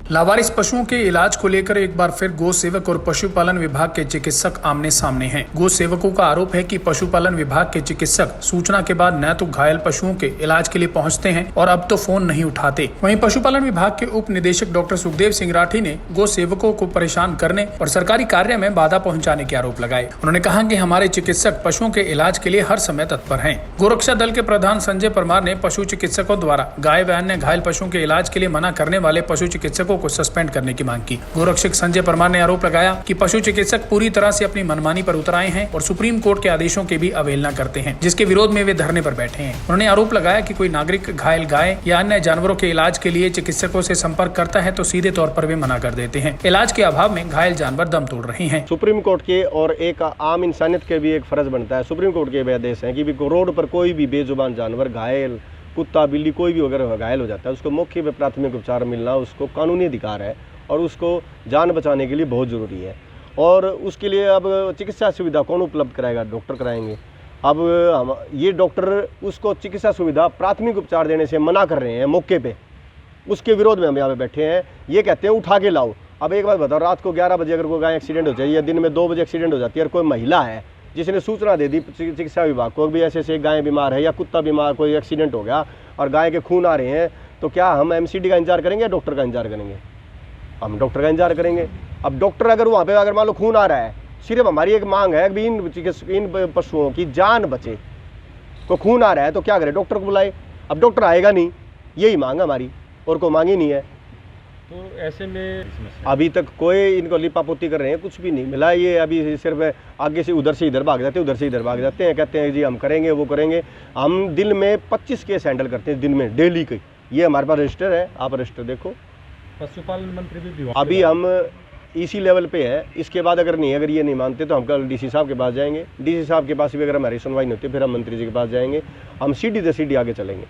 लावारिस पशुओं के इलाज को लेकर एक बार फिर गौ सेवक और पशुपालन विभाग के चिकित्सक आमने सामने हैं। गौ सेवकों का आरोप है कि पशुपालन विभाग के चिकित्सक सूचना के बाद न तो घायल पशुओं के इलाज के लिए पहुंचते हैं और अब तो फोन नहीं उठाते। वहीं पशुपालन विभाग के उप निदेशक डॉक्टर सुखदेव सिंह राठी ने गौ सेवकों को परेशान करने और सरकारी कार्य में बाधा पहुँचाने के आरोप लगाए। उन्होंने कहा कि हमारे चिकित्सक पशुओं के इलाज के लिए हर समय तत्पर हैं। गोरक्षा दल के प्रधान संजय परमार ने पशु चिकित्सकों द्वारा गाय व अन्य घायल पशुओं के इलाज के लिए मना करने वाले पशु चिकित्सकों को सस्पेंड करने की मांग की। गोरक्षक संजय परमार ने आरोप लगाया कि पशु चिकित्सक पूरी तरह से अपनी मनमानी पर उतर आए हैं और सुप्रीम कोर्ट के आदेशों की भी अवहेलना करते हैं, जिसके विरोध में वे धरने पर बैठे हैं। उन्होंने आरोप लगाया कि कोई नागरिक घायल गाय या अन्य जानवरों के इलाज के लिए चिकित्सकों से संपर्क करता है तो सीधे तौर पर वे मना कर देते हैं। इलाज के अभाव में घायल जानवर दम तोड़ रहे हैं। सुप्रीम कोर्ट के और एक आम इंसानियत के भी एक फर्ज बनता है। सुप्रीम कोर्ट के भी आदेश है कि रोड पर कोई भी बेजुबान जानवर घायल, कुत्ता बिल्ली कोई भी अगर घायल हो जाता है उसको मौके पर प्राथमिक उपचार मिलना उसको कानूनी अधिकार है और उसको जान बचाने के लिए बहुत ज़रूरी है। और उसके लिए अब चिकित्सा सुविधा कौन उपलब्ध कराएगा? डॉक्टर कराएंगे। अब हम ये डॉक्टर उसको चिकित्सा सुविधा प्राथमिक उपचार देने से मना कर रहे हैं मौके पे, उसके विरोध में हम यहाँ पे बैठे हैं। ये कहते हैं उठा के लाओ। अब एक बात बताओ, रात को 11 बजे अगर कोई गाय एक्सीडेंट हो जाए या दिन में 2 बजे एक्सीडेंट हो जाती है और कोई महिला है जिसने सूचना दे दी चिकित्सा विभाग को भी ऐसे गाय बीमार है या कुत्ता बीमार, कोई एक्सीडेंट हो गया और गाय के खून आ रहे हैं, तो क्या हम एमसीडी का इंतजार करेंगे या डॉक्टर का इंतजार करेंगे? हम डॉक्टर का इंतजार करेंगे। अब डॉक्टर अगर वहाँ पे अगर मान लो खून आ रहा है, सिर्फ हमारी एक मांग है कि इन पशुओं की जान बचे। तो खून आ रहा है तो क्या करें? डॉक्टर को बुलाए। अब डॉक्टर आएगा नहीं, यही मांग हमारी, और कोई मांग ही नहीं है। तो ऐसे में अभी तक कोई इनको लिपापोती कर रहे हैं, कुछ भी नहीं मिला। ये अभी सिर्फ आगे से उधर से इधर भाग जाते हैं, उधर से इधर भाग जाते हैं, कहते हैं जी हम करेंगे वो करेंगे। हम दिन में 25 केस हैंडल करते हैं, दिन में डेली के। ये हमारे पास रजिस्टर है, आप रजिस्टर देखो। पशुपालन मंत्री भी अभी हम इसी लेवल पे है। इसके बाद अगर ये नहीं मानते तो हम कल डीसी साहब के पास जाएंगे। डीसी साहब के पास भी अगर हमारी सुनवाई नहीं होती फिर हम मंत्री जी के पास जाएंगे। हम सीधी से सीधी आगे चलेंगे।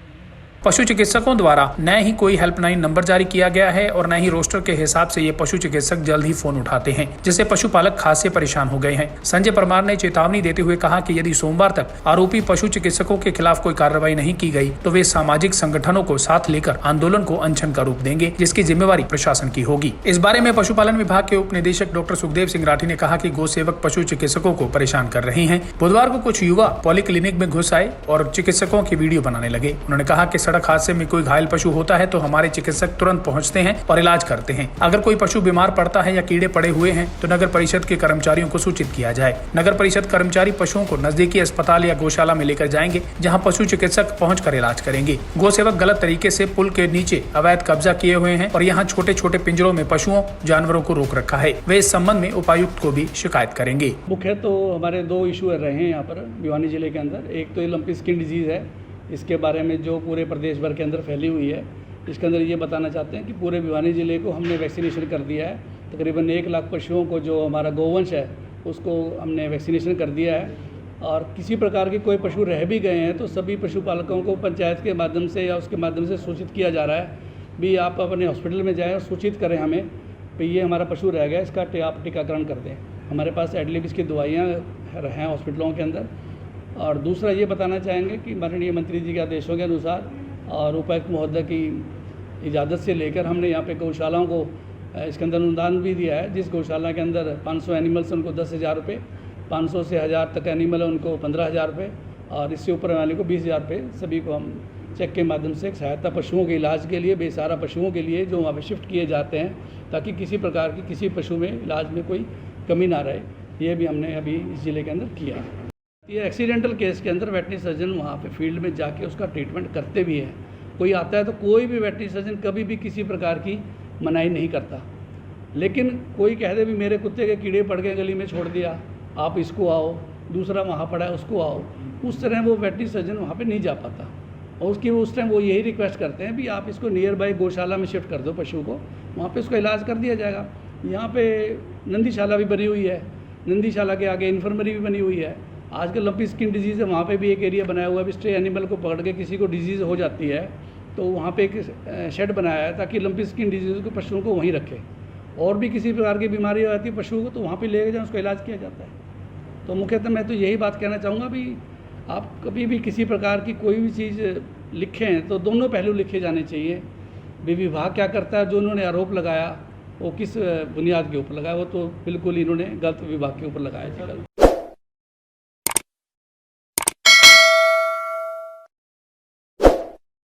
पशु चिकित्सकों द्वारा न ही कोई हेल्पलाइन नंबर जारी किया गया है और न ही रोस्टर के हिसाब से ये पशु चिकित्सक जल्द ही फोन उठाते हैं, जिससे पशुपालक खासे परेशान हो गए हैं। संजय परमार ने चेतावनी देते हुए कहा कि यदि सोमवार तक आरोपी पशु चिकित्सकों के खिलाफ कोई कार्रवाई नहीं की गई तो वे सामाजिक संगठनों को साथ लेकर आंदोलन को अनशन का रूप देंगे, जिसकी जिम्मेवारी प्रशासन की होगी। इस बारे में पशुपालन विभाग के उप निदेशक डॉक्टर सुखदेव सिंह राठी ने कहा कि गौ सेवक पशु चिकित्सकों को परेशान कर रहे हैं। बुधवार को कुछ युवा पॉलीक्लिनिक में घुस आए और चिकित्सकों की वीडियो बनाने लगे। उन्होंने कहा कि सड़क हादसे में कोई घायल पशु होता है तो हमारे चिकित्सक तुरंत पहुंचते हैं और इलाज करते हैं। अगर कोई पशु बीमार पड़ता है या कीड़े पड़े हुए हैं तो नगर परिषद के कर्मचारियों को सूचित किया जाए। नगर परिषद कर्मचारी पशुओं को नजदीकी अस्पताल या गौशाला में लेकर जाएंगे, जहां पशु चिकित्सक पहुंचकर इलाज करेंगे। गौ सेवक गलत तरीके से पुल के नीचे अवैध कब्जा किए हुए हैं और यहाँ छोटे छोटे पिंजरों में पशुओं जानवरों को रोक रखा है। वे इस संबंध में उपायुक्त को भी शिकायत करेंगे। मुख्य तो हमारे 2 इशू रहे हैं यहाँ पर भिवानी जिले के अंदर। एक तो ये लंपी स्किन डिजीज़ है, इसके बारे में जो पूरे प्रदेश भर के अंदर फैली हुई है। इसके अंदर ये बताना चाहते हैं कि पूरे भिवानी ज़िले को हमने वैक्सीनेशन कर दिया है। तकरीबन 1 लाख पशुओं को, जो हमारा गौवंश है, उसको हमने वैक्सीनेशन कर दिया है। और किसी प्रकार के कोई पशु रह भी गए हैं तो सभी पशुपालकों को पंचायत के माध्यम से या उसके माध्यम से सूचित किया जा रहा है भी आप अपने हॉस्पिटल में जाएँ और सूचित करें हमें कि ये हमारा पशु रह गया, इसका आप टीकाकरण कर दें। हमारे पास एडलिप की दवाइयाँ हैं हॉस्पिटलों के अंदर। और दूसरा ये बताना चाहेंगे कि माननीय मंत्री जी के आदेशों के अनुसार और उपायुक्त महोदय की इजाज़त से लेकर हमने यहाँ पे गौशालाओं को इसके अंदर अनुदान भी दिया है। जिस गौशाला के अंदर 500 एनिमल्स उनको 10,000 रुपये, 500 से 1000 तक एनिमल है उनको 15,000 रुपये और इससे ऊपर वाले को 20,000 रुपये। सभी को हम चेक के माध्यम से एक सहायता पशुओं के इलाज के लिए, बेसहारा पशुओं के लिए जो वहाँ पर शिफ्ट किए जाते हैं, ताकि किसी प्रकार की किसी पशु में इलाज में कोई कमी ना रहे। ये भी हमने अभी इस ज़िले के अंदर किया है। ये एक्सीडेंटल केस के अंदर वेटनरी सर्जन वहाँ पे फील्ड में जाके उसका ट्रीटमेंट करते भी हैं। कोई आता है तो कोई भी वेटनरी सर्जन कभी भी किसी प्रकार की मनाही नहीं करता। लेकिन कोई कह दे भी मेरे कुत्ते के कीड़े पड़ गए, गली में छोड़ दिया, आप इसको आओ, दूसरा वहाँ पड़ा है उसको आओ, उस तरह वो वेटनरी सर्जन वहाँ पे नहीं जा पाता। और उसकी उस टाइम वो यही रिक्वेस्ट करते हैं भी आप इसको नियर बाई गौशाला में शिफ्ट कर दो पशु को, वहाँ पे उसका इलाज कर दिया जाएगा। यहाँ पे नंदीशाला भी बनी हुई है, नंदीशाला के आगे इन्फर्मरी भी बनी हुई है। आजकल लंपी स्किन डिजीज़ है, वहाँ पे भी एक एरिया बनाया हुआ है। स्ट्रे एनिमल को पकड़ के किसी को डिजीज़ हो जाती है तो वहाँ पे एक शेड बनाया है ताकि लंपी स्किन डिजीज़ को पशुओं को वहीं रखे। और भी किसी प्रकार की बीमारी हो जाती है पशुओं को तो वहाँ पे ले जाए, उसका इलाज किया जाता है। तो मुख्यतः मैं तो यही बात कहना चाहूँगा भी आप कभी भी किसी प्रकार की कोई भी चीज़ लिखें तो दोनों पहलू लिखे जाने चाहिए। विभाग क्या करता है, जो उन्होंने आरोप लगाया वो किस बुनियाद के ऊपर लगाया, वो तो बिल्कुल इन्होंने गलत विभाग के ऊपर लगाया जी।